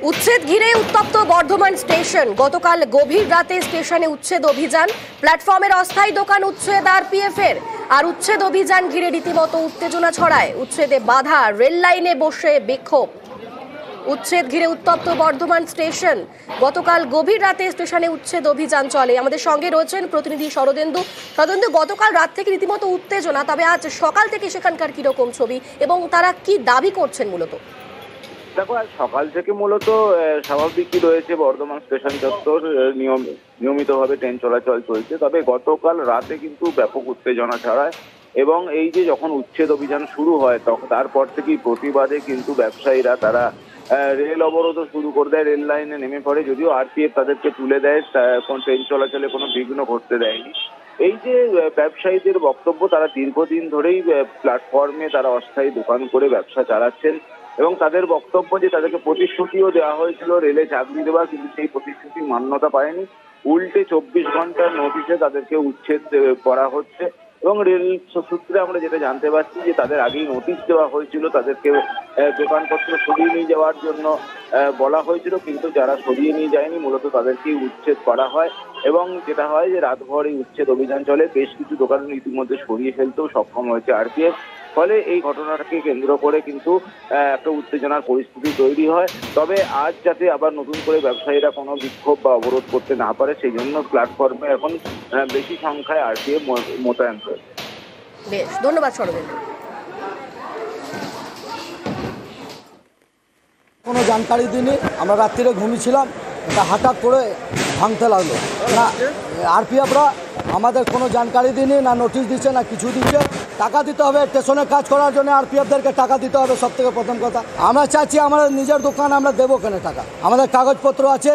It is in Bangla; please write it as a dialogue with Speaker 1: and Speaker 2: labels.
Speaker 1: উচ্ছেদ ঘিরে উত্তপ্ত বর্ধমান স্টেশন। গতকাল গভীর রাতে স্টেশনে উচ্ছেদ অভিযান, প্ল্যাটফর্মের অস্থায়ী দোকান উচ্ছেদ আরপিএফ এর। আর উচ্ছেদ অভিযান ঘিরে রীতিমতো উত্তেজনা ছড়ায়। উচ্ছেদে বাধা, রেল লাইনে বসে বিক্ষোভ। উচ্ছেদ ঘিরে উত্তপ্ত বর্ধমান স্টেশন। গতকাল গভীর রাতে স্টেশনে উচ্ছেদ অভিযান চলে। আমাদের সঙ্গে রয়েছেন প্রতিনিধি শরদেন্দু। শরদেন্দু, গতকাল রাত থেকে রীতিমতো উত্তেজনা, তবে আজ সকাল থেকে সেখানকার কিরকম ছবি এবং তারা কি দাবি করছেন মূলত?
Speaker 2: দেখো, আজ সকাল থেকে মূলত স্বাভাবিকই রয়েছে বর্ধমান স্টেশন চত্বর, নিয়মিতভাবে ট্রেন চলাচল চলছে। তবে গতকাল রাতে কিন্তু ব্যাপক উত্তেজনা ছড়ায় এবং এই যে যখন উচ্ছেদ অভিযান শুরু হয় তখন তারপর থেকেই প্রতিবাদে কিন্তু ব্যবসায়ীরা তারা রেল অবরোধ শুরু করে দেয়, রেল লাইনে নেমে পড়ে। যদিও আরপিএফ তাদেরকে তুলে দেয়, কোন ট্রেন চলাচলে কোনো বিঘ্ন ঘটতে দেয়নি। এই যে ব্যবসায়ীদের বক্তব্য, তারা দীর্ঘদিন ধরেই প্ল্যাটফর্মে তারা অস্থায়ী দোকান করে ব্যবসা চালাচ্ছেন এবং তাদের বক্তব্য যে তাদেরকে প্রতিশ্রুতিও দেওয়া হয়েছিল রেলে চাকরি দেওয়ার, কিন্তু সেই প্রতিশ্রুতি মান্যতা পায়নি। উল্টে 24 ঘন্টার নোটিশে তাদেরকে উচ্ছেদ করা হচ্ছে এবং রেল সূত্রে আমরা যেটা জানতে পারছি যে তাদের আগেই নোটিশ দেওয়া হয়েছিল, তাদেরকে দোকানপত্র সরিয়ে নিয়ে যাওয়ার জন্য বলা হয়েছিল, কিন্তু যারা সরিয়ে নিয়ে যায়নি মূলত তাদেরকেই উচ্ছেদ করা হয়। এবং যেটা হয় যে রাতভর এই উচ্ছেদ অভিযান চলে, বেশ কিছু দোকান ইতিমধ্যে সরিয়ে ফেলতেও সক্ষম হয়েছে আরপিএফ। ফলে এই ঘটনাটাকে কেন্দ্র করে কিন্তু একটা উত্তেজনার পরিস্থিতি তৈরি হয়। তবে আজ যাতে আবার নতুন করে ব্যবসায়ীরা কোনো বিক্ষোভ বা অবরোধ করতে না পারে, সেই জন্য প্ল্যাটফর্মে এখন বেশি সংখ্যায় আরপিএফ মোতায়েন রয়েছে।
Speaker 1: বেশ, ধন্যবাদ শরদেন্দু।
Speaker 3: কোনো জানকারি দিইনি, আমরা রাত্রিরে ঘুমিয়েছিলাম, এটা হঠাৎ করে ভাঙতে লাগলো। না, আরপিএফরা আমাদের কোনো জানকারি দিইনি, না নোটিশ দিচ্ছে না কিছু দিচ্ছে। টাকা দিতে হবে, স্টেশনে কাজ করার জন্য আরপিএফদেরকে টাকা দিতে হবে, সব থেকে প্রথম কথা। আমরা চাইছি আমাদের নিজের দোকান, আমরা দেবো কেন টাকা? আমাদের কাগজপত্র আছে,